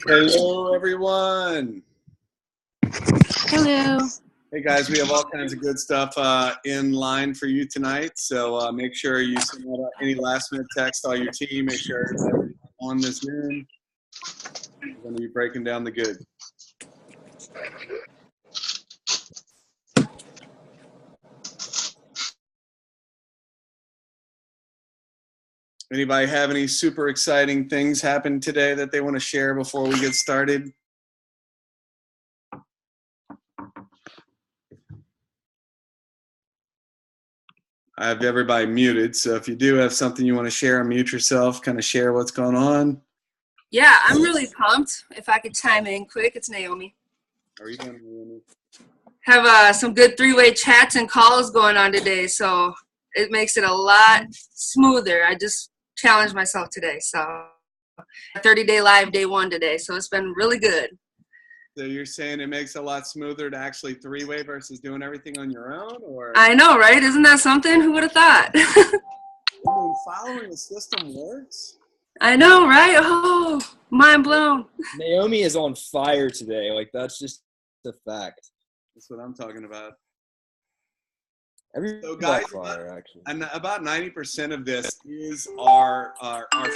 Hello, everyone. Hello. Hey, guys, we have all kinds of good stuff in line for you tonight. So make sure you send out any last-minute text to all your team. Make sure everybody's on this Zoom. We're going to be breaking down the good. Anybody have any super exciting things happen today that they want to share before we get started? I have everybody muted, so if you do have something you want to share, unmute yourself, kind of share what's going on. Yeah, I'm really pumped. If I could chime in quick, it's Naomi. How are you doing, Naomi? Have some good three-way chats and calls going on today, so it makes it a lot smoother. I just challenged myself today, so 30-day live day one today, so it's been really good. So you're saying it makes it a lot smoother to actually three-way versus doing everything on your own, or? I know, right? Isn't that something? Who would have thought? I mean, following the system works. I know, right? Oh, mind blown. Naomi is on fire today. Like, that's just a fact. That's what I'm talking about. Everybody's So guys, on fire, actually. And about 90% of this is our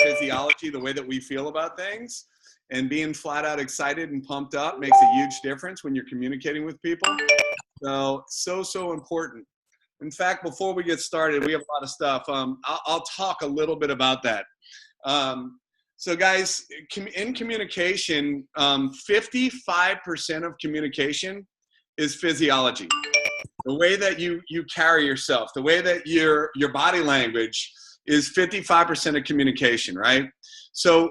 physiology, the way that we feel about things. And being flat out excited and pumped up makes a huge difference when you're communicating with people. So important. In fact, before we get started, we have a lot of stuff. I'll talk a little bit about that. So guys, in communication, 55% of communication is physiology. The way that you carry yourself, the way that your body language is 55% of communication, right? So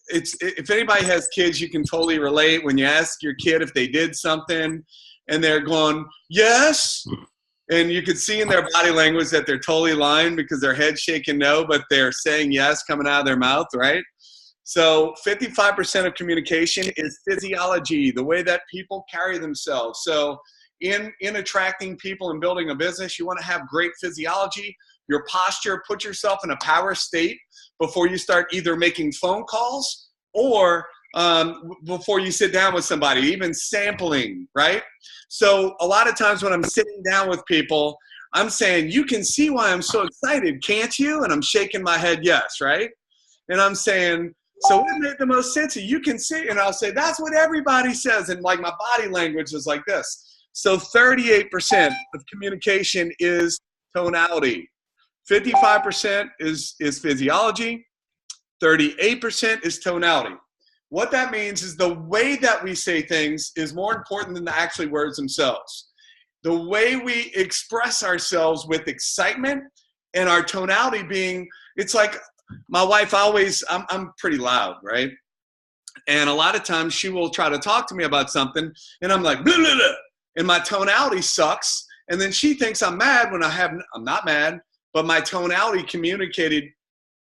if anybody has kids, you can totally relate when you ask your kid if they did something and they're going, yes. And you could see in their body language that they're totally lying because their head's shaking no, but they're saying yes coming out of their mouth, right? So 55% of communication is physiology, the way that people carry themselves. So in attracting people and building a business, you want to have great physiology, your posture, put yourself in a power state before you start either making phone calls or before you sit down with somebody, even sampling, right? So a lot of times when I'm sitting down with people, I'm saying, you can see why I'm so excited, can't you? And I'm shaking my head yes, right? And I'm saying, so what made the most sense to you? You can see, and I'll say, that's what everybody says. And like my body language is like this. So 38% of communication is tonality. 55% is physiology. 38% is tonality. What that means is the way that we say things is more important than the actually words themselves. The way we express ourselves with excitement and our tonality being, it's like my wife always, I'm pretty loud, right? And a lot of times she will try to talk to me about something and I'm like, blah, blah, blah, and my tonality sucks. And then she thinks I'm mad when I'm not mad, but my tonality communicated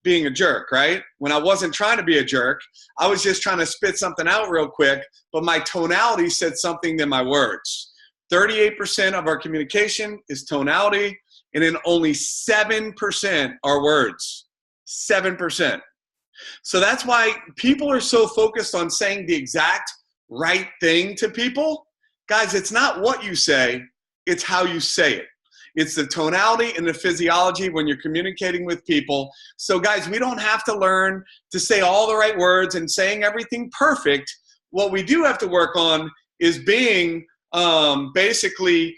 being a jerk, right? When I wasn't trying to be a jerk, I was just trying to spit something out real quick, but my tonality said something than my words. 38% of our communication is tonality, and then only 7% are words. 7%. So that's why people are so focused on saying the exact right thing to people. Guys, it's not what you say, it's how you say it. It's the tonality and the physiology when you're communicating with people. So guys, we don't have to learn to say all the right words and saying everything perfect. What we do have to work on is being basically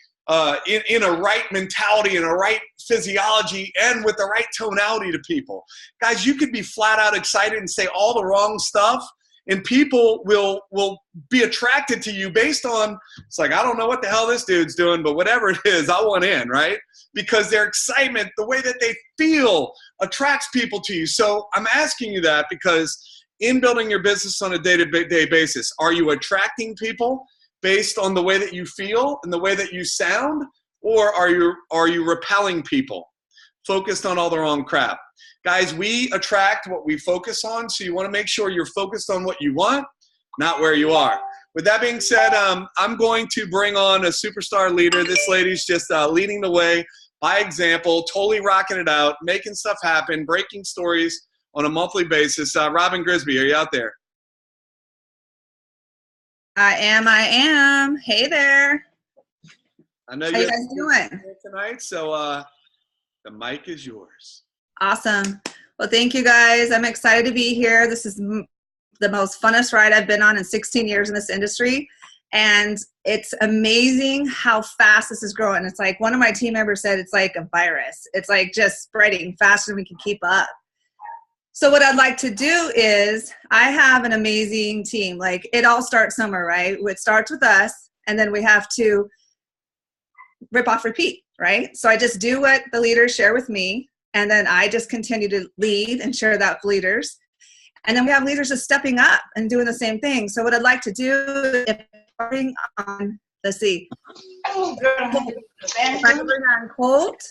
in a right mentality and a right physiology and with the right tonality to people. Guys, you could be flat out excited and say all the wrong stuff, and people will be attracted to you based on, it's like, I don't know what the hell this dude's doing, but whatever it is, I want in, right? Because their excitement, the way that they feel, attracts people to you. So I'm asking you that because in building your business on a day-to-day basis, are you attracting people based on the way that you feel and the way that you sound, or are you repelling people focused on all the wrong crap? Guys, we attract what we focus on, so you want to make sure you're focused on what you want, not where you are. With that being said, I'm going to bring on a superstar leader. This lady's just leading the way. by example, totally rocking it out, making stuff happen, breaking stories on a monthly basis. Robin Grisby, are you out there? I am. Hey there. I know How you guys doing tonight, so the mic is yours. Awesome. Well, thank you guys. I'm excited to be here. This is the most funnest ride I've been on in 16 years in this industry. And it's amazing how fast this is growing. It's like one of my team members said, it's like a virus. It's like just spreading faster than we can keep up. So what I'd like to do is I have an amazing team. Like it all starts somewhere, right? It starts with us, and then we have to rip off, repeat, right? So I just do what the leaders share with me, and then I just continue to lead and share that with leaders. And then we have leaders just stepping up and doing the same thing. So what I'd like to do is bring on, let's see, if I can bring on Colt,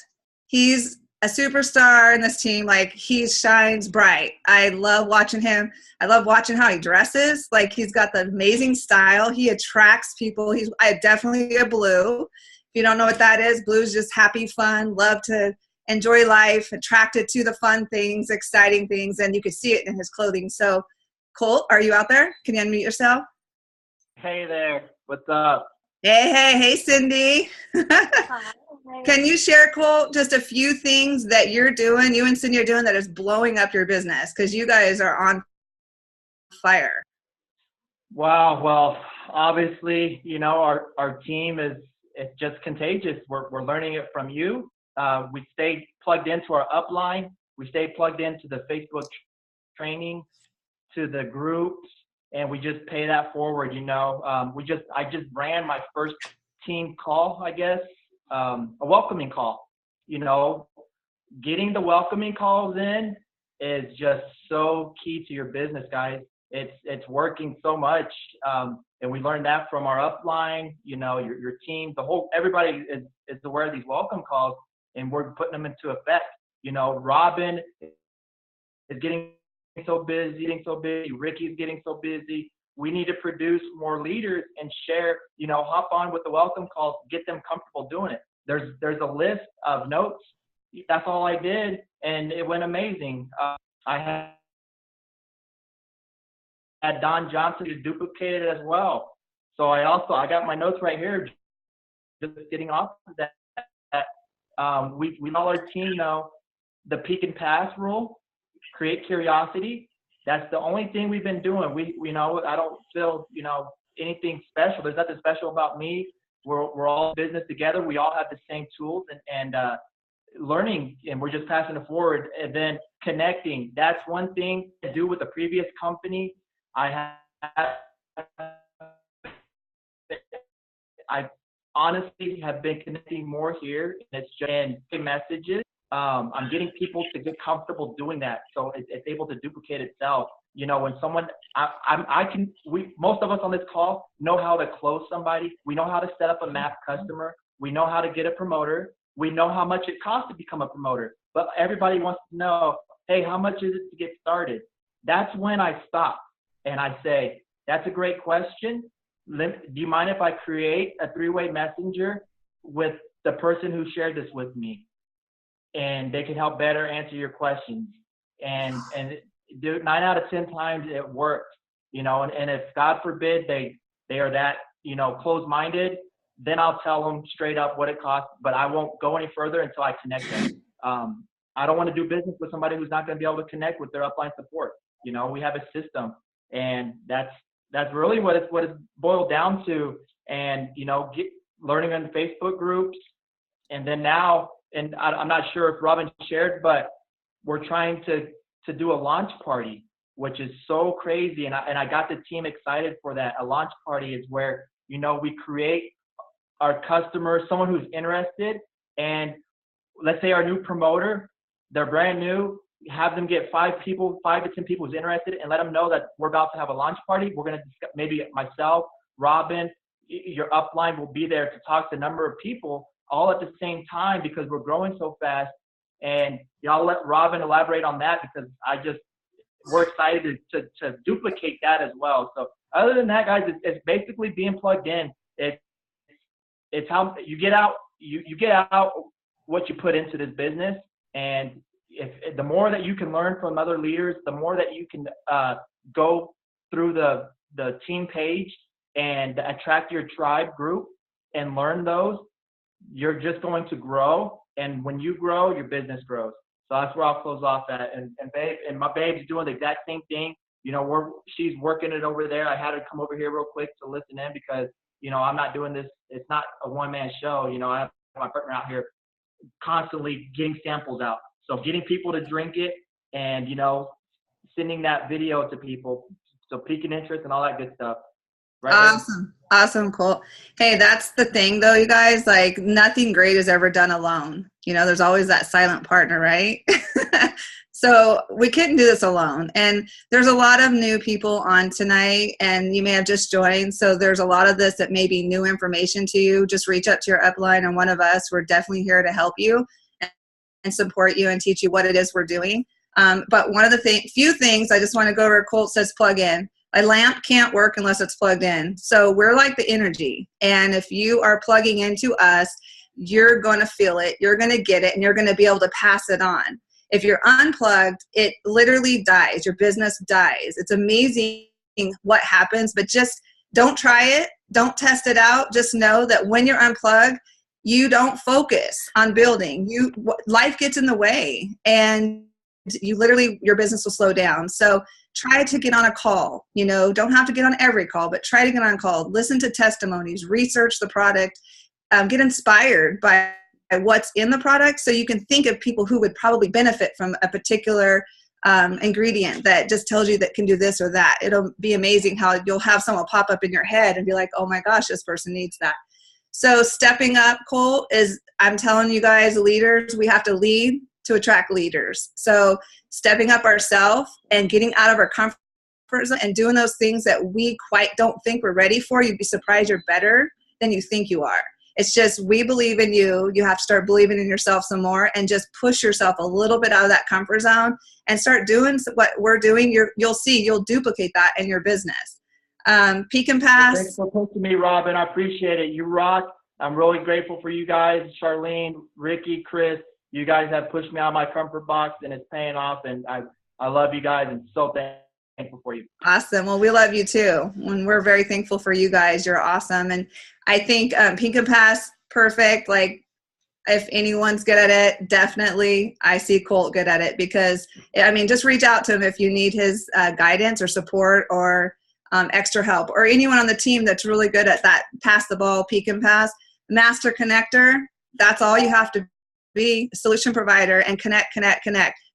he's a superstar in this team. Like he shines bright. I love watching him. I love watching how he dresses. Like he's got the amazing style. He attracts people. I definitely a blue. If you don't know what that is, blue's just happy, fun, love to enjoy life, attracted to the fun things, exciting things, and you can see it in his clothing. So, Colt, are you out there? Can you unmute yourself? Hey there. What's up? Hey, Cindy. Can you share, Colt, just a few things that you're doing, you and Cindy are doing that is blowing up your business? Because you guys are on fire. Wow. Well, obviously, our team it's just contagious. We're learning it from you. We stay plugged into our upline. We stay plugged into the Facebook training, to the groups, and we just pay that forward. I just ran my first team call, I guess, a welcoming call. Getting the welcoming calls in is just so key to your business, guys. It's working so much, and we learned that from our upline. Your team, everybody is aware of these welcome calls, and we're putting them into effect. Robin is getting so busy, Ricky's getting so busy. We need to produce more leaders and share, hop on with the welcome calls, get them comfortable doing it. There's a list of notes. That's all I did, and it went amazing. I had Don Johnson to duplicate it as well. So I got my notes right here, just getting off of that. We all our team know the peek and pass rule, create curiosity. That's the only thing we've been doing. I don't feel, anything special. There's nothing special about me. We're all in business together. We all have the same tools and learning, and we're just passing it forward. And then connecting. That's one thing to do with the previous company. I honestly have been connecting more here, and it's just in messages. I'm getting people to get comfortable doing that, so it's able to duplicate itself. When someone, most of us on this call know how to close somebody. We know how to set up a MAP customer. We know how to get a promoter. We know how much it costs to become a promoter. But everybody wants to know, hey, how much is it to get started? That's when I stop and I say, that's a great question. Do you mind if I create a three-way messenger with the person who shared this with me? And they can help better answer your questions. And 9 out of 10 times it works, and if God forbid they are that, closed-minded, then I'll tell them straight up what it costs, but I won't go any further until I connect them. I don't want to do business with somebody who's not going to be able to connect with their upline support. We have a system, and that's really what it's boiled down to. And, learning on the Facebook groups, and then now, and I'm not sure if Robin shared, but we're trying to do a launch party, which is so crazy. And I got the team excited for that. A launch party is where, we create our customers, someone who's interested, and let's say our new promoter, they're brand new, have them get 5 to 10 people who's interested, and let them know that we're about to have a launch party. We're going to discuss, maybe myself, Robin, your upline will be there to talk to a number of people all at the same time, because we're growing so fast. And I'll let Robin elaborate on that, because we're excited to duplicate that as well. So other than that, guys, it's basically being plugged in. It's how you get out what you put into this business. And if the more that you can learn from other leaders, the more that you can go through the team page and attract your tribe group and learn those, you're just going to grow. And when you grow, your business grows. So that's where I'll close off at. And my babe's doing the exact same thing. You know, she's working it over there. I had her come over here real quick to listen in because, you know, I'm not doing this. It's not a one-man show. You know, I have my partner out here constantly getting samples out. So getting people to drink it and, you know, sending that video to people. So piquing interest and all that good stuff. Right? Awesome. Awesome. Cool. Hey, that's the thing though, you guys, like nothing great is ever done alone. You know, there's always that silent partner, right? So we couldn't do this alone. And there's a lot of new people on tonight and you may have just joined. So there's a lot of this that may be new information to you. Just reach out to your upline and one of us. We're definitely here to help you and support you and teach you what it is we're doing. But one of the few things I just want to go over, Colt says plug in. A lamp can't work unless it's plugged in. So we're like the energy. And if you are plugging into us, you're going to feel it, you're going to get it, and you're going to be able to pass it on. If you're unplugged, it literally dies. Your business dies. It's amazing what happens, but just don't try it. Don't test it out. Just know that when you're unplugged, you don't focus on building. Life gets in the way, and your business will slow down. So try to get on a call. You know, don't have to get on every call, but try to get on a call. Listen to testimonies, research the product, get inspired by what's in the product so you can think of people who would probably benefit from a particular ingredient that just tells you that can do this or that. It'll be amazing how you'll have someone pop up in your head and be like, oh my gosh, this person needs that. So stepping up, Cole, is I'm telling you guys, leaders, we have to lead to attract leaders. So stepping up ourselves and getting out of our comfort zone and doing those things that we quite don't think we're ready for, you'd be surprised you're better than you think you are. It's just, we believe in you. You have to start believing in yourself some more and just push yourself a little bit out of that comfort zone and start doing what we're doing. You'll see, you'll duplicate that in your business. Peak and Pass. Thanks for talking to me, Robin. I appreciate it. You rock. I'm really grateful for you guys. Charlene, Ricky, Chris, you guys have pushed me out of my comfort box and it's paying off. And I love you guys and so thankful for you. Awesome. Well, we love you too. And we're very thankful for you guys. You're awesome. And I think Peak and Pass, perfect. Like if anyone's good at it, definitely I see Colt good at it because, I mean, just reach out to him if you need his guidance or support or extra help, or anyone on the team that's really good at that pass the ball, Peak and Pass. Master connector, that's all you have to be, a solution provider, and connect.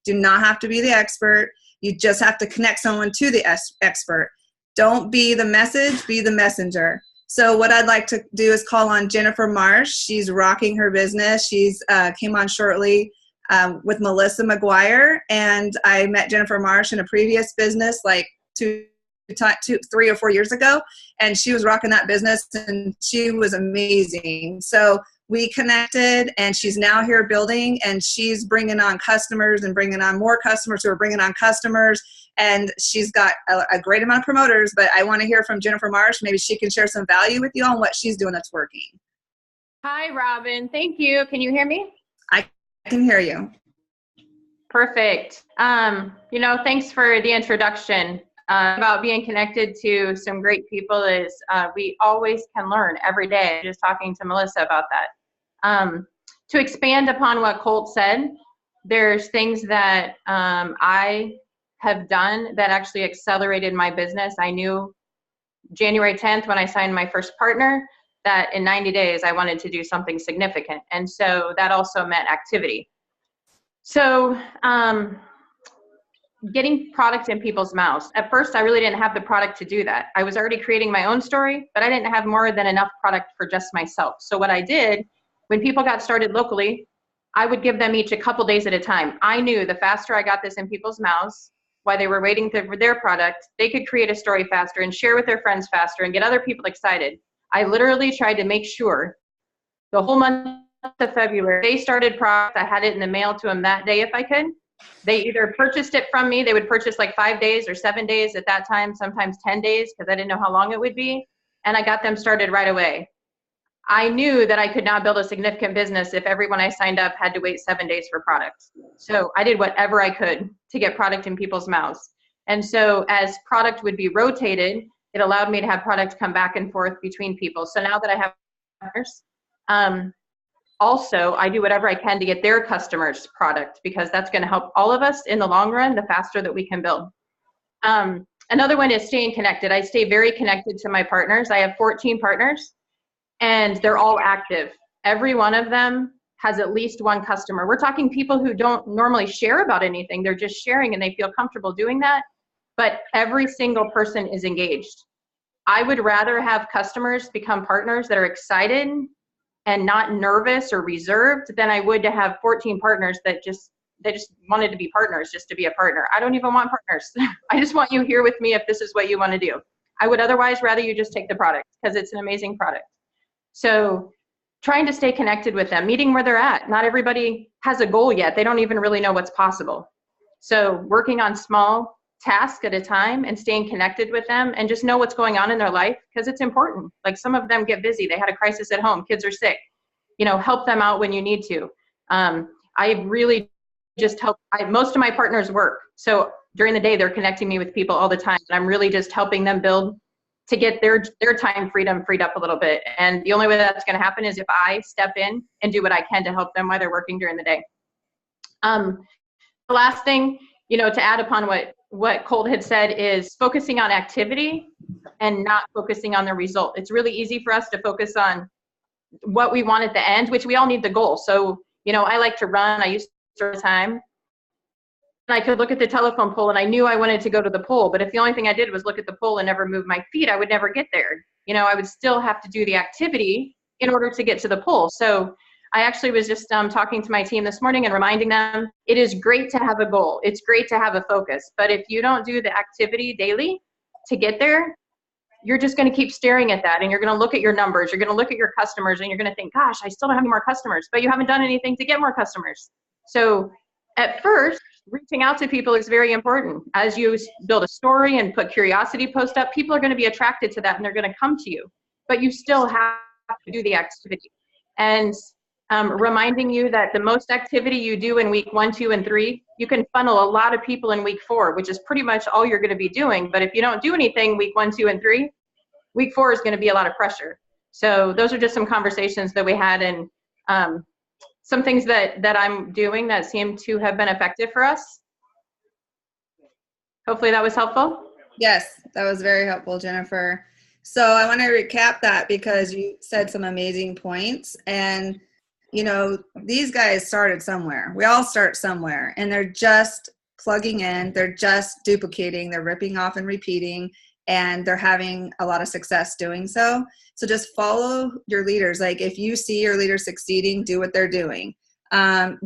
Do not have to be the expert. You just have to connect someone to the expert. Don't be the message, be the messenger. So what I'd like to do is call on Jennifer Marsh. She's rocking her business. She's came on shortly with Melissa McGuire, and I met Jennifer Marsh in a previous business like 3 or 4 years ago, and she was rocking that business, and she was amazing. So we connected, and she's now here building, and she's bringing on customers and bringing on more customers who are bringing on customers, and she's got a great amount of promoters. But I want to hear from Jennifer Marsh. Maybe she can share some value with you on what she's doing that's working. Hi, Robin. Thank you. Can you hear me? I can hear you. Perfect. Thanks for the introduction. About being connected to some great people is we always can learn every day. Just talking to Melissa about that. To expand upon what Colt said, there's things that I have done that actually accelerated my business. I knew January 10th when I signed my first partner that in 90 days I wanted to do something significant. And so that also meant activity. So getting product in people's mouths. At first, I really didn't have the product to do that. I was already creating my own story, but I didn't have more than enough product for just myself. So what I did, when people got started locally, I would give them each a couple days at a time. I knew the faster I got this in people's mouths, while they were waiting for their product, they could create a story faster and share with their friends faster and get other people excited. I literally tried to make sure the whole month of February, they started product, I had it in the mail to them that day if I could. They either purchased it from me, they would purchase like 5 days or 7 days at that time, sometimes 10 days, because I didn't know how long it would be. And I got them started right away. I knew that I could not build a significant business if everyone I signed up had to wait 7 days for product. So I did whatever I could to get product in people's mouths. And so as product would be rotated, it allowed me to have product come back and forth between people. So now that I have partners, also I do whatever I can to get their customers product, because that's going to help all of us in the long run, the faster that we can build. Another one is staying connected. I stay very connected to my partners. I have 14 partners and they're all active. Every one of them has at least one customer. We're talking people who don't normally share about anything. They're just sharing and they feel comfortable doing that. But every single person is engaged. I would rather have customers become partners that are excited and not nervous or reserved than I would to have 14 partners that just wanted to be partners just to be a partner. I don't even want partners. I just want you here with me if this is what you want to do. I would otherwise rather you just take the product because it's an amazing product. So trying to stay connected with them, meeting where they're at. Not everybody has a goal yet. They don't even really know what's possible. So working on small tasks at a time and staying connected with them and just know what's going on in their life because it's important. Like some of them get busy. They had a crisis at home. Kids are sick. You know, help them out when you need to. I really just help. Most of my partners work. So during the day, they're connecting me with people all the time. And I'm really just helping them build to get their time freed up a little bit. And the only way that's going to happen is if I step in and do what I can to help them while they're working during the day. The last thing, you know, to add upon what Colt had said is focusing on activity and not focusing on the result. It's really easy for us to focus on what we want at the end, which we all need the goal. So, you know, I like to run. I used to all the time. And I could look at the telephone pole and I knew I wanted to go to the pole. But if the only thing I did was look at the pole and never move my feet, I would never get there. You know, I would still have to do the activity in order to get to the pole. So I actually was just talking to my team this morning and reminding them, it is great to have a goal. It's great to have a focus. But if you don't do the activity daily to get there, you're just going to keep staring at that. And you're going to look at your numbers. You're going to look at your customers and you're going to think, gosh, I still don't have any more customers. But you haven't done anything to get more customers. So at first, reaching out to people is very important. As you build a story and put curiosity post up, people are going to be attracted to that and they're going to come to you. But you still have to do the activity. And reminding you that the most activity you do in week 1, 2, and 3, you can funnel a lot of people in week 4, which is pretty much all you're going to be doing. But if you don't do anything week 1, 2, and 3, week 4 is going to be a lot of pressure. So those are just some conversations that we had and some things that I'm doing that seem to have been effective for us. Hopefully that was helpful. Yes, that was very helpful, Jennifer. So I want to recap that because you said some amazing points. And you know, these guys started somewhere. We all start somewhere and they're just plugging in. They're just duplicating. They're ripping off and repeating and they're having a lot of success doing so. So just follow your leaders. Like if you see your leader succeeding, do what they're doing.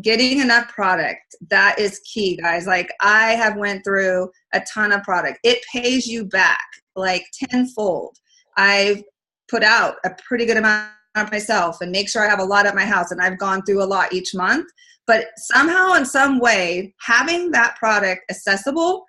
Getting enough product, that is key, guys. Like I have went through a ton of product. It pays you back like tenfold. I've put out a pretty good amount myself and make sure I have a lot at my house, and I've gone through a lot each month, but somehow in some way having that product accessible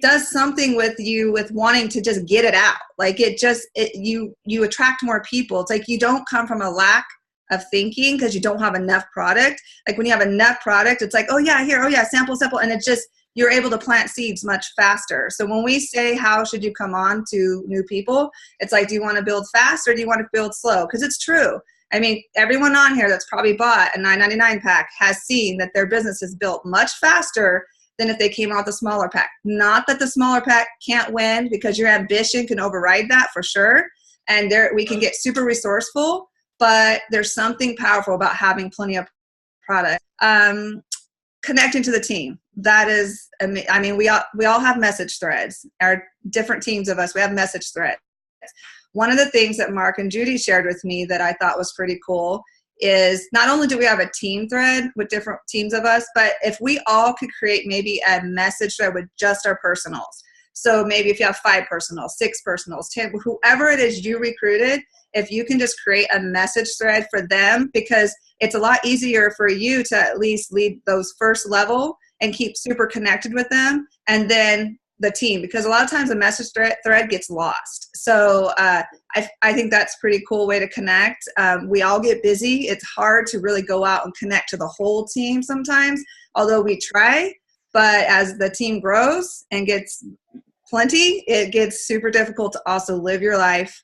does something with you with wanting to just get it out. Like you attract more people. It's like you don't come from a lack of thinking because you don't have enough product. Like when you have enough product, it's like, oh yeah, here, oh yeah, sample, and it just, you're able to plant seeds much faster. So when we say, how should you come on to new people? It's like, do you want to build fast or do you want to build slow? Because it's true. I mean, everyone on here that's probably bought a $9.99 pack has seen that their business is built much faster than if they came out with a smaller pack. Not that the smaller pack can't win, because your ambition can override that for sure. And we can get super resourceful, but there's something powerful about having plenty of product. Connecting to the team. That is, I mean, we all have message threads. Our different teams of us, we have message threads. One of the things that Mark and Judy shared with me that I thought was pretty cool is not only do we have a team thread with different teams of us, but if we all could create maybe a message thread with just our personals. So maybe if you have 5 personals, 6 personals, 10, whoever it is you recruited, if you can just create a message thread for them, because it's a lot easier for you to at least lead those first level and keep super connected with them. And then the team, because a lot of times a message thread gets lost. So I think that's a pretty cool way to connect. We all get busy. It's hard to really go out and connect to the whole team sometimes, although we try. But as the team grows and gets plenty, it gets super difficult to also live your life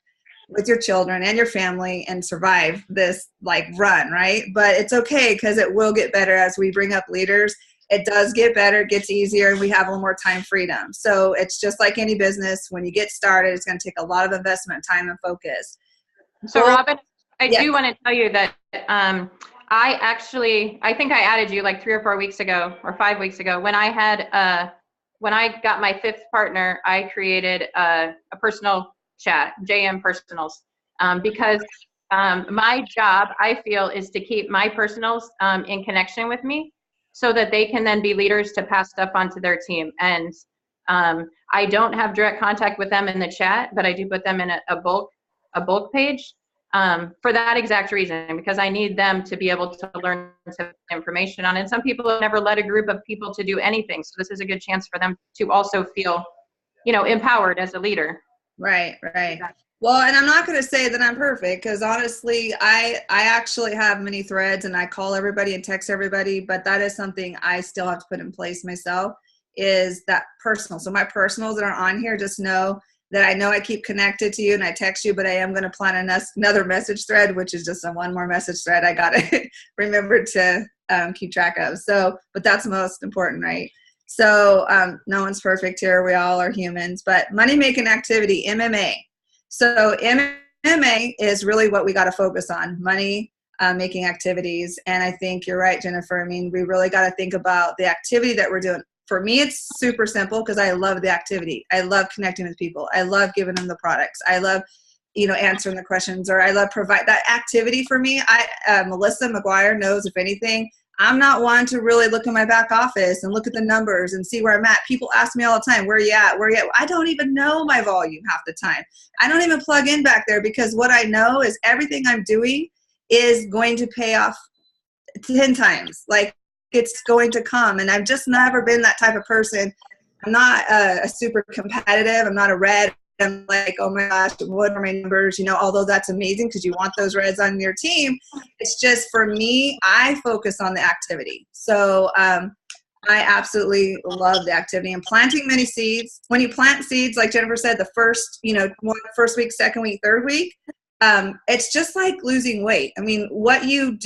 with your children and your family and survive this like run, right? But it's okay, because it will get better as we bring up leaders. It does get better, it gets easier, and we have a little more time freedom. So it's just like any business. When you get started, it's going to take a lot of investment, time, and focus. So Robin, I yes. do want to tell you that I think I added you like 3 or 4 weeks ago or 5 weeks ago. When I got my 5th partner, I created a personal chat, JM Personals, because my job, I feel, is to keep my personals in connection with me so that they can then be leaders to pass stuff onto their team. And I don't have direct contact with them in the chat, but I do put them in a bulk page for that exact reason, because I need them to be able to learn some information on it. And some people have never led a group of people to do anything. So this is a good chance for them to also feel, empowered as a leader. Right. Well, and I'm not going to say that I'm perfect, because honestly, I actually have many threads and I call everybody and text everybody, but that is something I still have to put in place myself, is that personal. So my personals that are on here, just know that I know I keep connected to you and I text you, but I am going to plan another message thread, which is just one more message thread I got to remember to keep track of. So, but that's most important, right? So no one's perfect here. We all are humans. But money making activity, MMA. So MMA is really what we got to focus on, money making activities. And I think you're right, Jennifer. I mean, we really got to think about the activity that we're doing. For me, it's super simple, because I love the activity. I love connecting with people. I love giving them the products. I love, answering the questions, or I love provide that activity for me. Melissa McGuire knows, if anything, I'm not one to really look in my back office and look at the numbers and see where I'm at. People ask me all the time, where are you at? I don't even know my volume half the time. I don't even plug in back there, because what I know is everything I'm doing is going to pay off 10 times. Like, it's going to come. And I've just never been that type of person. I'm not a super competitive. I'm not a red. I'm like, oh my gosh, what are my numbers? Although that's amazing, because you want those reds on your team. It's just, for me, I focus on the activity. So I absolutely love the activity and planting many seeds. When you plant seeds, like Jennifer said, the first week, second week, third week, it's just like losing weight. I mean, what you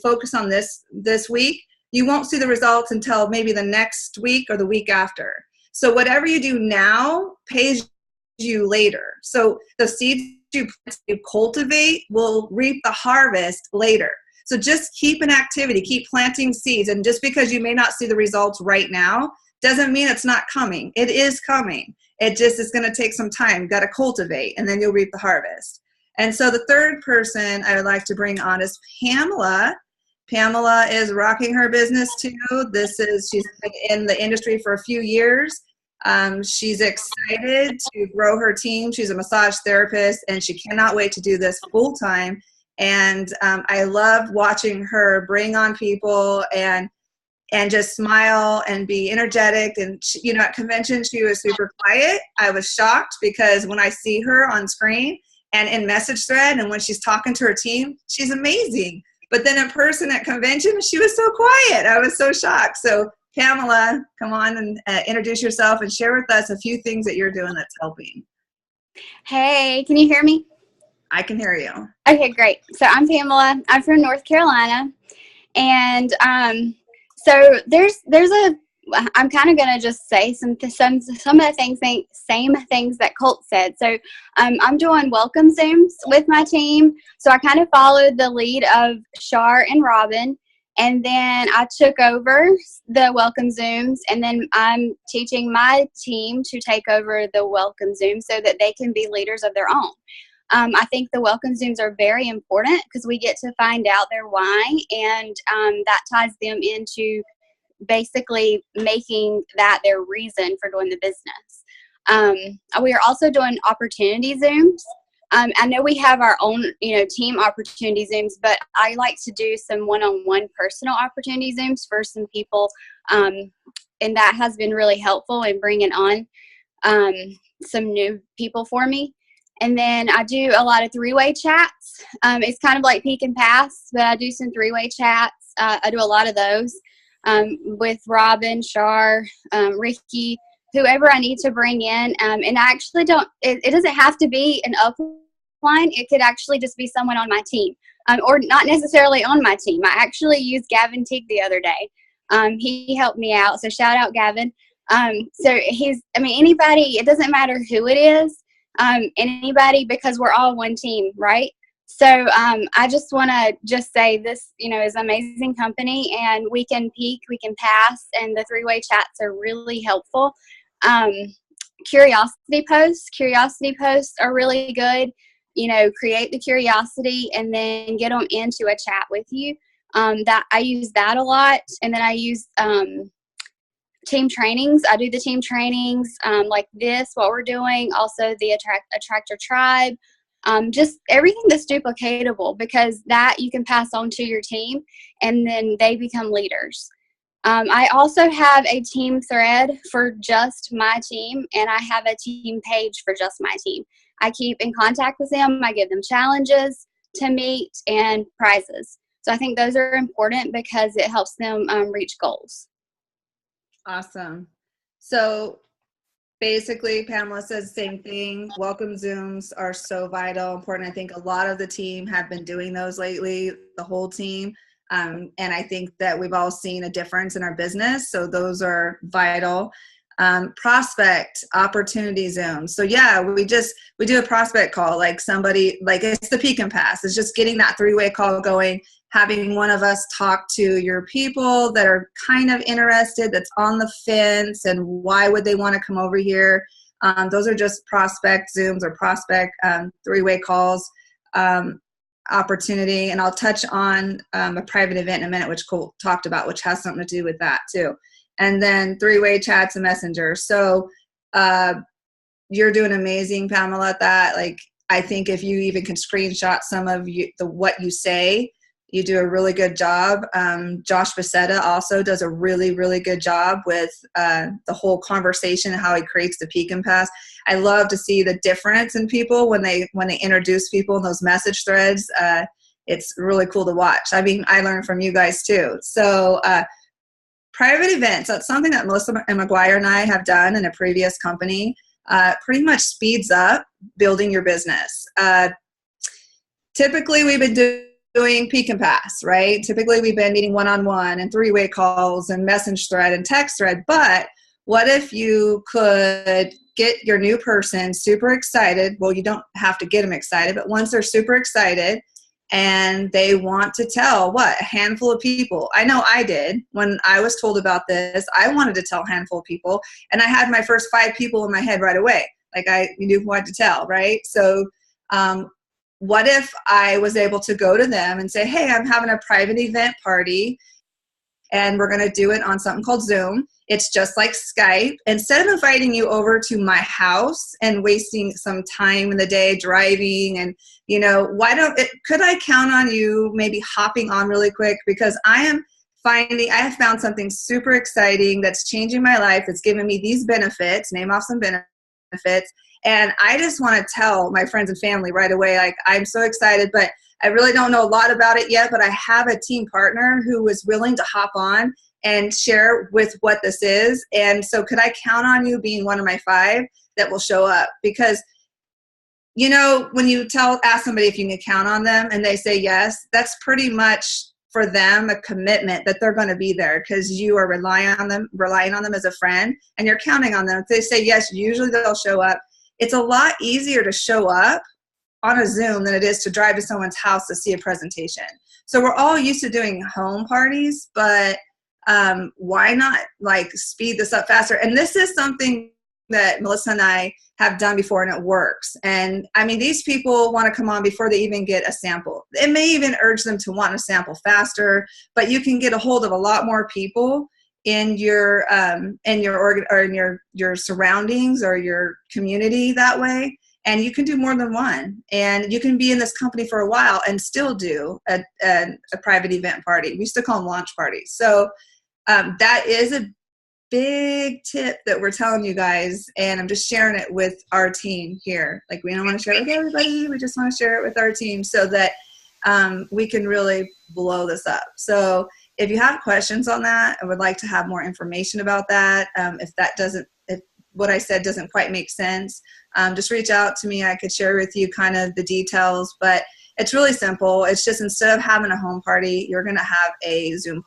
focus on this week, you won't see the results until maybe the next week or the week after. So whatever you do now pays you later. So the seeds you cultivate will reap the harvest later. So just keep an activity, keep planting seeds. And just because you may not see the results right now doesn't mean it's not coming. It is coming. It just is going to take some time. You've got to cultivate, and then you'll reap the harvest. And so the third person I would like to bring on is Pamela. Pamela is rocking her business too. She's been in the industry for a few years. She's excited to grow her team. She's a massage therapist, and she cannot wait to do this full time. And I love watching her bring on people and just smile and be energetic. And she, at convention, she was super quiet. I was shocked, because when I see her on screen and in message thread, and when she's talking to her team, she's amazing. But then in person at convention, she was so quiet. I was so shocked. So Pamela, come on and introduce yourself and share with us a few things that you're doing that's helping. Hey, can you hear me? I can hear you. Okay, great. So I'm Pamela. I'm from North Carolina. And so I'm kind of going to just say some of the same things that Colt said. So I'm doing welcome Zooms with my team. So I kind of followed the lead of Shar and Robin. And then I took over the welcome Zooms, and then I'm teaching my team to take over the welcome Zoom so that they can be leaders of their own. I think the welcome Zooms are very important, because we get to find out their why, and that ties them into basically making that their reason for doing the business. We are also doing opportunity Zooms. I know we have our own, team opportunity Zooms, but I like to do some one-on-one personal opportunity Zooms for some people, and that has been really helpful in bringing on some new people for me. And then I do a lot of three-way chats. It's kind of like Peak and Pass, but I do some three-way chats. I do a lot of those with Robin, Shar, Ricky, whoever I need to bring in. And I actually don't, it doesn't have to be an upline. It could actually just be someone on my team, or not necessarily on my team. I actually used Gavin Teague the other day. He helped me out. So shout out Gavin. So anybody, it doesn't matter who it is, anybody, because we're all one team, right? So I just want to just say this, is an amazing company, and we can Peak, we can Pass, and the three-way chats are really helpful. Curiosity posts are really good. Create the curiosity and then get them into a chat with you. That I use that a lot. And then I use team trainings. I do the team trainings like this, what we're doing. Also the Attractor Tribe. Just everything that's duplicatable, because that you can pass on to your team and then they become leaders. I also have a team thread for just my team, and I have a team page for just my team. I keep in contact with them. I give them challenges to meet and prizes. So I think those are important because it helps them reach goals. Awesome. So basically, Pamela says the same thing. Welcome Zooms are so vital, important. I think a lot of the team have been doing those lately, the whole team. And I think that we've all seen a difference in our business. So those are vital. Prospect opportunity Zooms. So yeah, we do a prospect call, like somebody, like it's the Peak and Pass. It's just getting that three-way call going, having one of us talk to your people that are kind of interested, that's on the fence, and why would they want to come over here. Those are just prospect Zooms or prospect three-way calls. Opportunity, and I'll touch on a private event in a minute, which Cole talked about, which has something to do with that too. And then three-way chats and Messenger. So you're doing amazing, Pamela, at that. Like, I think if you even can screenshot some of what you say, you do a really good job. Josh Becerra also does a really, really good job with the whole conversation and how he creates the Peak and Pass. I love to see the difference in people when they introduce people in those message threads. It's really cool to watch. I mean, I learned from you guys too. So private events, that's something that Melissa McGuire and I have done in a previous company. Pretty much speeds up building your business. Typically, we've been doing Peak and Pass, right? Typically, we've been meeting one-on-one and three-way calls and message thread and text thread. But what if you could get your new person super excited? Well, you don't have to get them excited, but once they're super excited and they want to tell a handful of people. I know I did. When I was told about this, I wanted to tell a handful of people, and I had my first 5 people in my head right away. Like I knew what to tell, right? So what if I was able to go to them and say, hey, I'm having a private event party and we're going to do it on something called Zoom. It's just like Skype. Instead of inviting you over to my house and wasting some time in the day driving and, could I count on you maybe hopping on really quick? Because I have found something super exciting that's changing my life. It's given me these benefits, name off some benefits. And I just want to tell my friends and family right away, like, I'm so excited, but I really don't know a lot about it yet, but I have a team partner who is willing to hop on and share with what this is. And so could I count on you being one of my 5 that will show up? Because, when you ask somebody if you can count on them and they say yes, that's pretty much for them a commitment that they're going to be there because you are relying on them as a friend, and you're counting on them. If they say yes, usually they'll show up. It's a lot easier to show up on a Zoom than it is to drive to someone's house to see a presentation. So we're all used to doing home parties, but why not speed this up faster? And this is something that Melissa and I have done before, and it works. And I mean, these people want to come on before they even get a sample. It may even urge them to want a sample faster, but you can get a hold of a lot more people in your surroundings or your community that way. And you can do more than one, and you can be in this company for a while and still do a private event party. We used to call them launch parties. So that is big tip that we're telling you guys, and I'm just sharing it with our team here. Like, we don't want to share it with everybody. We just want to share it with our team so that we can really blow this up. So if you have questions on that, I would like to have more information about that. If what I said doesn't quite make sense, just reach out to me. I could share with you kind of the details, but it's really simple. It's just, instead of having a home party, you're going to have a Zoom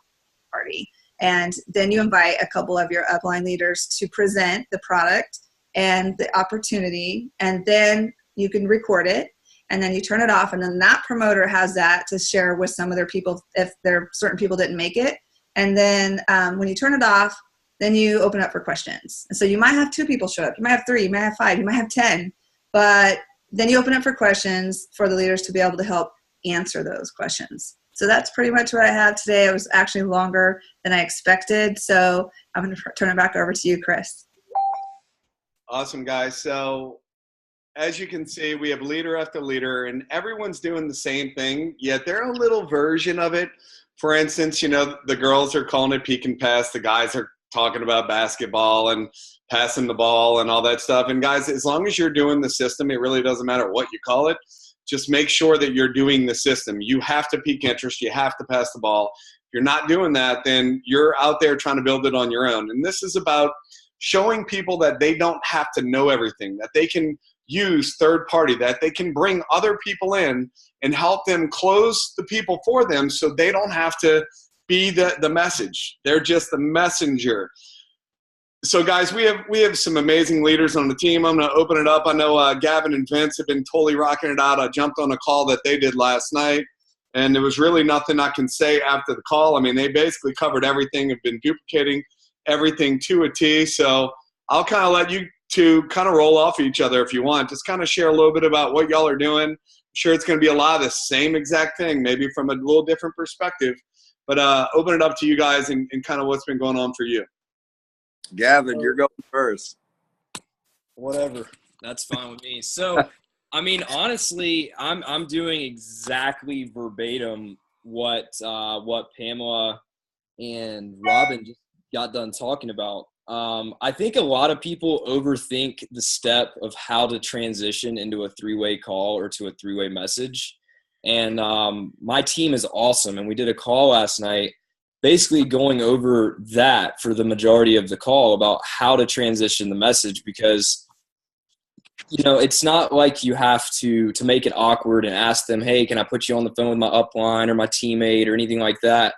party. And then you invite a couple of your upline leaders to present the product and the opportunity, and then you can record it, and then you turn it off, and then that promoter has that to share with some of their people if there certain people didn't make it. And then when you turn it off, then you open up for questions. And so you might have 2 people show up, you might have 3, you might have 5, you might have 10, but then you open up for questions for the leaders to be able to help answer those questions. So that's pretty much what I had today. It was actually longer than I expected. So I'm going to turn it back over to you, Chris. Awesome, guys. So as you can see, we have leader after leader, and everyone's doing the same thing, yet they're a little version of it. For instance, the girls are calling it peek and pass. The guys are talking about basketball and passing the ball and all that stuff. And guys, as long as you're doing the system, it really doesn't matter what you call it. Just make sure that you're doing the system. You have to pique interest. You have to pass the ball. If you're not doing that, then you're out there trying to build it on your own. And this is about showing people that they don't have to know everything, that they can use third party, that they can bring other people in and help them close the people for them so they don't have to be the message. They're just the messenger. So guys, we have some amazing leaders on the team. I'm going to open it up. I know Gavin and Vince have been totally rocking it out. I jumped on a call that they did last night, and there was really nothing I can say after the call. I mean, they basically covered everything, have been duplicating everything to a T. So I'll kind of let you two kind of roll off each other if you want. Just kind of share a little bit about what y'all are doing. I'm sure it's going to be a lot of the same exact thing, maybe from a little different perspective. But open it up to you guys and kind of what's been going on for you. Gavin, you're going first. Whatever. That's fine with me. So, I mean, honestly, I'm doing exactly verbatim what Pamela and Robin just got done talking about. I think a lot of people overthink the step of how to transition into a 3-way call or to a 3-way message. And my team is awesome. And we did a call last night basically going over that for the majority of the call about how to transition the message, because, it's not like you have to make it awkward and ask them, hey, can I put you on the phone with my upline or my teammate or anything like that.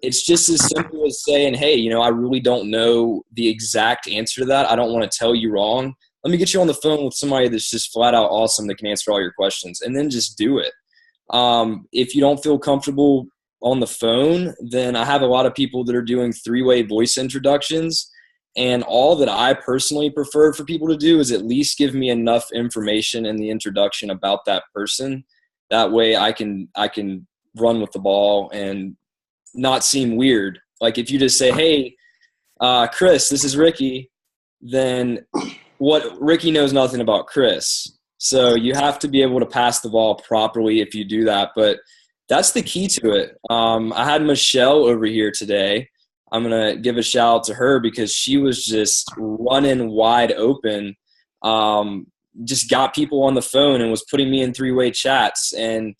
It's just as simple as saying, hey, I really don't know the exact answer to that. I don't want to tell you wrong. Let me get you on the phone with somebody that's just flat out awesome that can answer all your questions, and then just do it. If you don't feel comfortable on the phone, then I have a lot of people that are doing 3-way voice introductions. And all that I personally prefer for people to do is at least give me enough information in the introduction about that person. That way I can run with the ball and not seem weird. Like if you just say, hey, Chris, this is Ricky, then Ricky knows nothing about Chris. So you have to be able to pass the ball properly if you do that. But that's the key to it. I had Michelle over here today. I'm going to give a shout out to her because she was just running wide open, just got people on the phone and was putting me in 3-way chats. And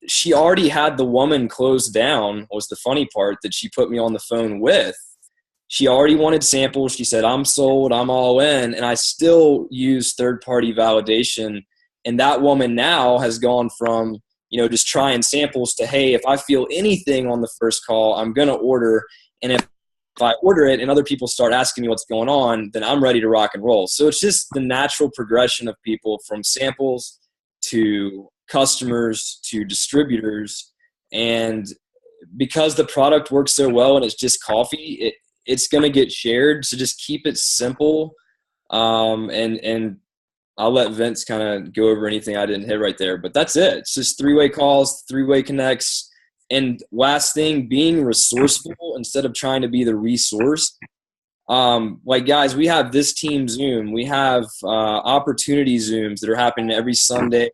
she already had the woman closed down, was the funny part, that she put me on the phone with. She already wanted samples. She said, I'm sold, I'm all in. And I still use third-party validation. And that woman now has gone from, just trying samples to, hey, if I feel anything on the first call, I'm going to order. And if I order it and other people start asking me what's going on, then I'm ready to rock and roll. So it's just the natural progression of people from samples to customers to distributors. And because the product works so well and it's just coffee, it's going to get shared. So just keep it simple. And I'll let Vince kind of go over anything I didn't hit right there, but that's it. It's just 3-way calls, 3-way connects. And last thing, being resourceful instead of trying to be the resource. Like guys, we have this team Zoom. We have opportunity Zooms that are happening every Sunday,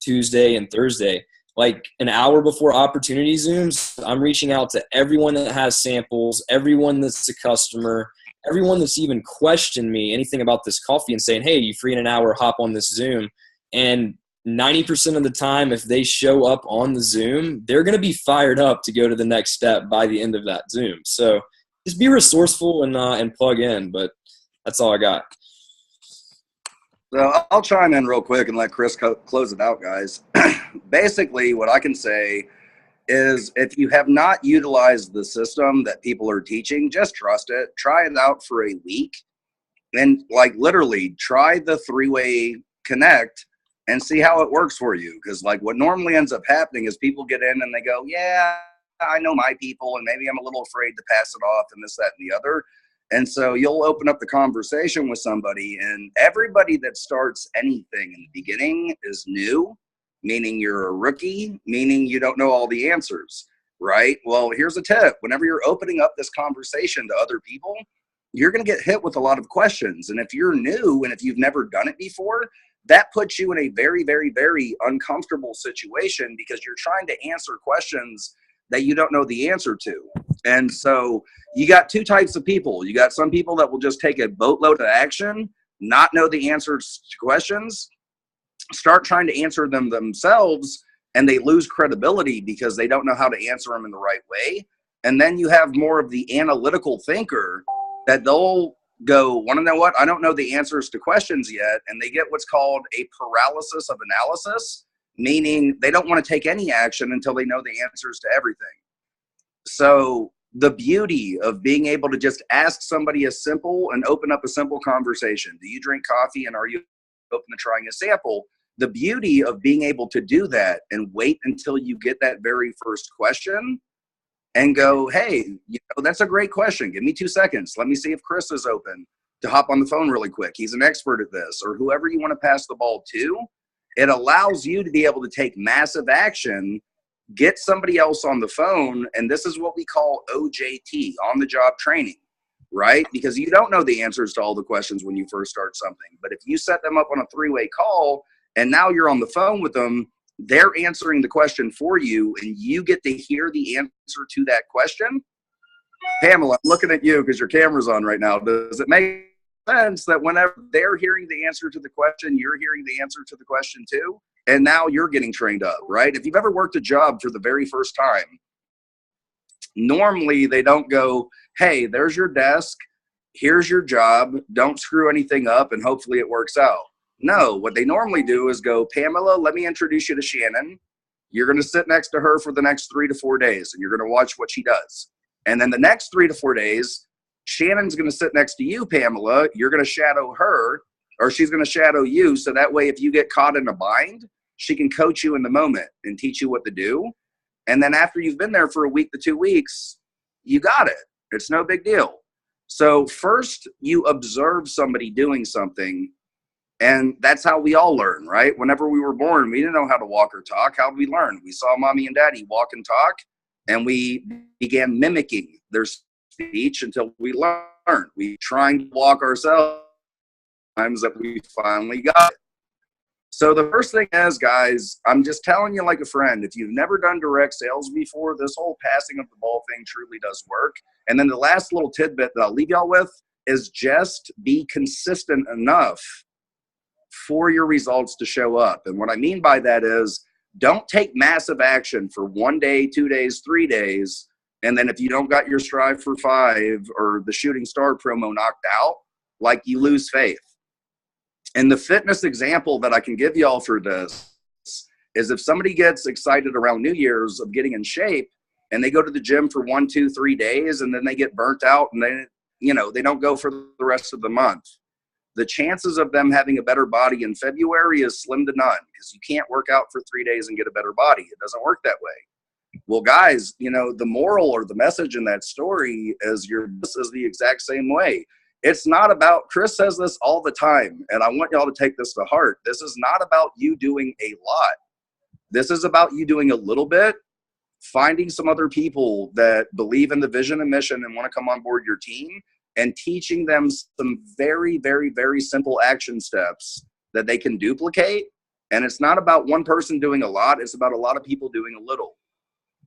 Tuesday, and Thursday. Like an hour before opportunity Zooms, I'm reaching out to everyone that has samples, everyone that's a customer, everyone that's even questioned me anything about this coffee and saying, hey, you free in an hour, hop on this Zoom. And 90% of the time, if they show up on the Zoom, they're going to be fired up to go to the next step by the end of that Zoom. So just be resourceful and plug in. But that's all I got. So I'll chime in real quick and let Chris close it out, guys. Basically, what I can say is if you have not utilized the system that people are teaching, just trust it. Try it out for a week. And like literally try the three-way connect and see how it works for you. Because like what normally ends up happening is people get in and they go, yeah, I know my people, and maybe I'm a little afraid to pass it off and this, that, and the other. And so you'll open up the conversation with somebody, and everybody that starts anything in the beginning is new, meaning you're a rookie, meaning you don't know all the answers, right? Well, here's a tip. Whenever you're opening up this conversation to other people, you're going to get hit with a lot of questions. And if you're new and if you've never done it before, that puts you in a very, very, very uncomfortable situation because you're trying to answer questions that you don't know the answer to. And so you got two types of people. You got some people that will just take a boatload of action, not know the answers to questions, start trying to answer them themselves, and they lose credibility because they don't know how to answer them in the right way. And then you have more of the analytical thinker that they'll go, want to know what? I don't know the answers to questions yet. And they get what's called a paralysis of analysis, meaning they don't want to take any action until they know the answers to everything. So the beauty of being able to just ask somebody a simple and open up a simple conversation. Do you drink coffee and are you open to trying a sample? The beauty of being able to do that and wait until you get that very first question and go, hey, you know, that's a great question. Give me 2 seconds. Let me see if Chris is open to hop on the phone really quick. He's an expert at this, or whoever you want to pass the ball to. It allows you to be able to take massive action, get somebody else on the phone, and this is what we call OJT, on-the-job training, right? Because you don't know the answers to all the questions when you first start something. But if you set them up on a three-way call, and now you're on the phone with them, they're answering the question for you, and you get to hear the answer to that question. Pamela, I'm looking at you because your camera's on right now. Does it make sense that whenever they're hearing the answer to the question, you're hearing the answer to the question too? And now you're getting trained up, right? If you've ever worked a job for the very first time, normally they don't go, hey, there's your desk, here's your job, don't screw anything up, and hopefully it works out. No, what they normally do is go, Pamela, let me introduce you to Shannon. You're going to sit next to her for the next 3 to 4 days, and you're going to watch what she does. And then the next 3 to 4 days, Shannon's going to sit next to you, Pamela. You're going to shadow her, or she's going to shadow you. So that way, if you get caught in a bind, she can coach you in the moment and teach you what to do. And then after you've been there for a week to 2 weeks, you got it. It's no big deal. So first, you observe somebody doing something. And that's how we all learn, right? Whenever we were born, we didn't know how to walk or talk. How did we learn? We saw mommy and daddy walk and talk, and we began mimicking their speech until we learned. We trying to walk ourselves, times that we finally got it. So the first thing is, guys, I'm just telling you like a friend, if you've never done direct sales before, this whole passing of the ball thing truly does work. And then the last little tidbit that I'll leave y'all with is just be consistent enough for your results to show up. And what I mean by that is don't take massive action for 1 day, 2 days, 3 days. And then if you don't got your Strive for 5 or the Shooting Star promo knocked out, like you lose faith. And the fitness example that I can give y'all for this is if somebody gets excited around New Year's of getting in shape and they go to the gym for 1, 2, 3 days and then they get burnt out and they don't go for the rest of the month. The chances of them having a better body in February is slim to none because you can't work out for 3 days and get a better body. It doesn't work that way. Well, guys, the moral or the message in that story is your business is the exact same way. It's not about, Chris says this all the time, and I want y'all to take this to heart. This is not about you doing a lot. This is about you doing a little bit, finding some other people that believe in the vision and mission and want to come on board your team, and teaching them some very, very, very simple action steps that they can duplicate. And it's not about one person doing a lot. It's about a lot of people doing a little.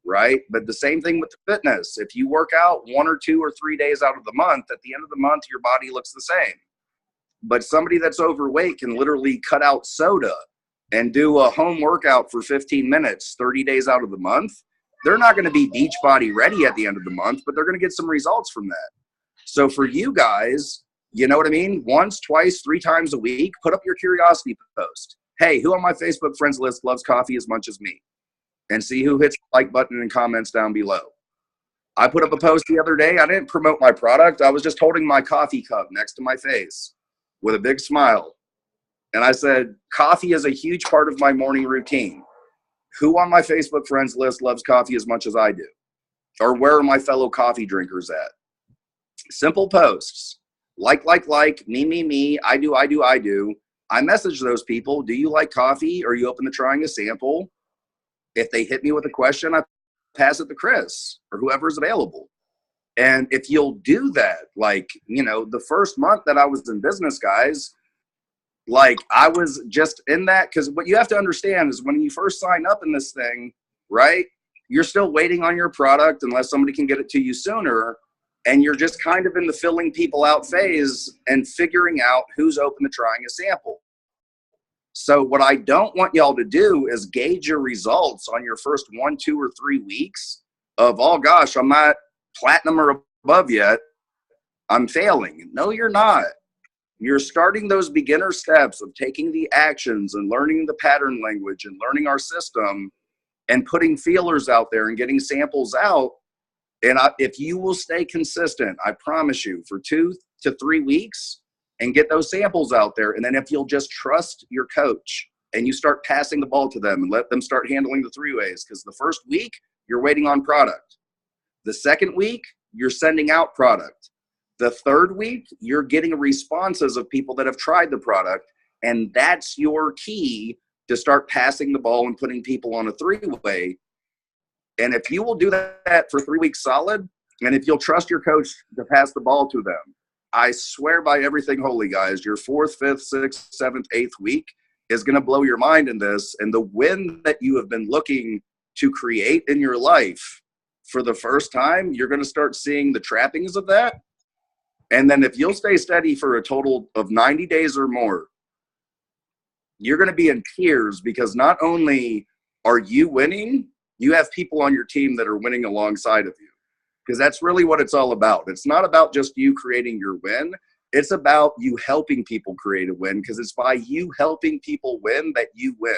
right? But the same thing with the fitness. If you work out 1 or 2 or 3 days out of the month, at the end of the month, your body looks the same. But somebody that's overweight can literally cut out soda and do a home workout for 15 minutes, 30 days out of the month. They're not going to be beach body ready at the end of the month, but they're going to get some results from that. So for you guys, you know what I mean? Once, twice, 3 times a week, put up your curiosity post. Hey, who on my Facebook friends list loves coffee as much as me? And see who hits the like button and comments down below. I put up a post the other day. I didn't promote my product. I was just holding my coffee cup next to my face with a big smile. And I said, coffee is a huge part of my morning routine. Who on my Facebook friends list loves coffee as much as I do? Or where are my fellow coffee drinkers at? Simple posts. Like, me, I do. I message those people. Do you like coffee? Are you open to trying a sample? If they hit me with a question, I pass it to Chris or whoever's available. And if you'll do that, like, you know, the first month that I was in business, guys, like I was just in that, because what you have to understand is when you first sign up in this thing, right, you're still waiting on your product unless somebody can get it to you sooner. And you're just kind of in the filling people out phase and figuring out who's open to trying a sample. So what I don't want y'all to do is gauge your results on your first 1, 2, or 3 weeks of, oh gosh, I'm not platinum or above yet, I'm failing. No, you're not. You're starting those beginner steps of taking the actions and learning the pattern language and learning our system and putting feelers out there and getting samples out. And if you will stay consistent, I promise you, for 2 to 3 weeks and get those samples out there. And then if you'll just trust your coach and you start passing the ball to them and let them start handling the 3-ways, because the first week you're waiting on product. The second week, you're sending out product. The third week, you're getting responses of people that have tried the product. And that's your key to start passing the ball and putting people on a 3-way. And if you will do that for 3 weeks solid, and if you'll trust your coach to pass the ball to them, I swear by everything holy, guys, your 4th, 5th, 6th, 7th, 8th week is going to blow your mind in this. And the win that you have been looking to create in your life for the first time, you're going to start seeing the trappings of that. And then if you'll stay steady for a total of 90 days or more, you're going to be in tears, because not only are you winning, you have people on your team that are winning alongside of you, because that's really what it's all about. It's not about just you creating your win. It's about you helping people create a win, because it's by you helping people win that you win,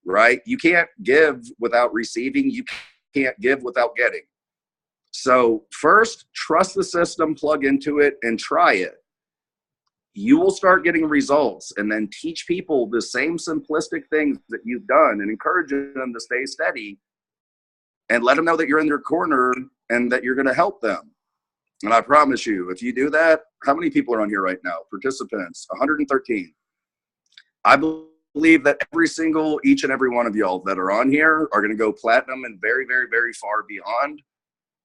right? You can't give without receiving. You can't give without getting. So first, trust the system, plug into it, and try it. You will start getting results, and then teach people the same simplistic things that you've done and encourage them to stay steady and let them know that you're in their corner and that you're going to help them. And I promise you, if you do that, how many people are on here right now? Participants, 113. I believe that each and every one of y'all that are on here are going to go platinum and very, very, very far beyond.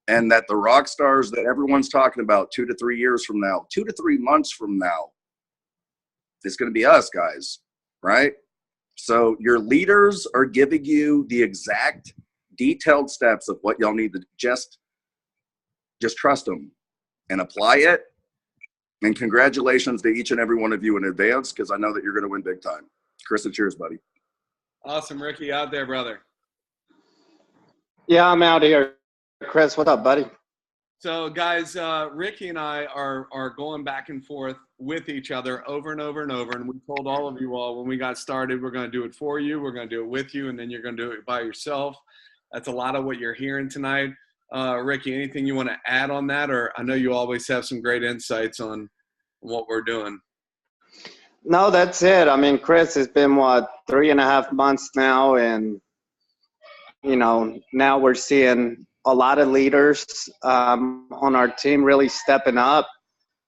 And that the rock stars that everyone's talking about 2 to 3 years from now, 2 to 3 months from now, it's going to be us, guys, right? So your leaders are giving you the exact detailed steps of what y'all need to just trust them and apply it. And congratulations to each and every one of you in advance, because I know that you're going to win big time. Chris, and cheers, buddy. Awesome, Ricky, out there, brother. Yeah, I'm out here. Chris, what up, buddy? So, guys, Ricky and I are going back and forth with each other over and over and over. And we told all of you all when we got started, we're going to do it for you, we're going to do it with you, and then you're going to do it by yourself. That's a lot of what you're hearing tonight. Ricky, anything you want to add on that? Or I know you always have some great insights on what we're doing. No, that's it. I mean, Chris, it's been, 3.5 months now. And, you know, now we're seeing a lot of leaders on our team really stepping up.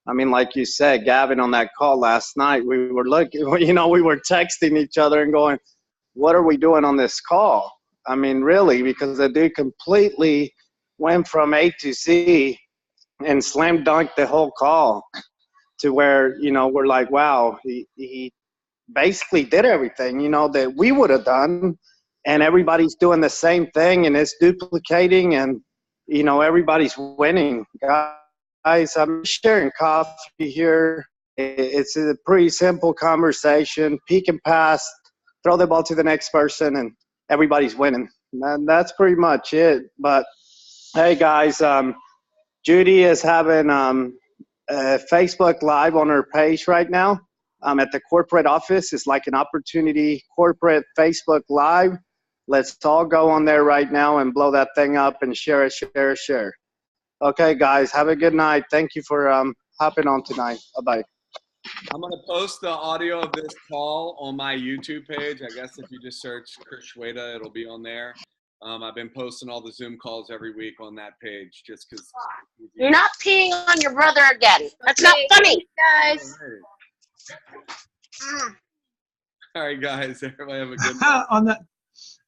I mean, like you said, Gavin, on that call last night, we were we were texting each other and going, what are we doing on this call? I mean, really, because the dude completely went from A to Z and slam dunked the whole call to where, we're like, wow, he basically did everything, that we would have done. and everybody's doing the same thing, and it's duplicating, and everybody's winning. Guys, I'm sharing coffee here. It's a pretty simple conversation. Peek and pass, throw the ball to the next person, and everybody's winning. And that's pretty much it. But hey, guys, Judy is having Facebook Live on her page right now. At the corporate office. It's like an opportunity corporate Facebook Live. Let's all go on there right now and blow that thing up and share it. Okay, guys, have a good night. Thank you for hopping on tonight. Bye-bye. I'm going to post the audio of this call on my YouTube page. I guess if you just search Chris Shweta, it'll be on there. I've been posting all the Zoom calls every week on that page just because. You're not peeing on your brother again. That's not funny, guys. All right, guys. Everybody have a good night. On that,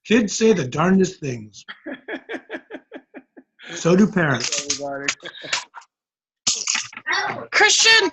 kids say the darndest things. So do parents. Christian,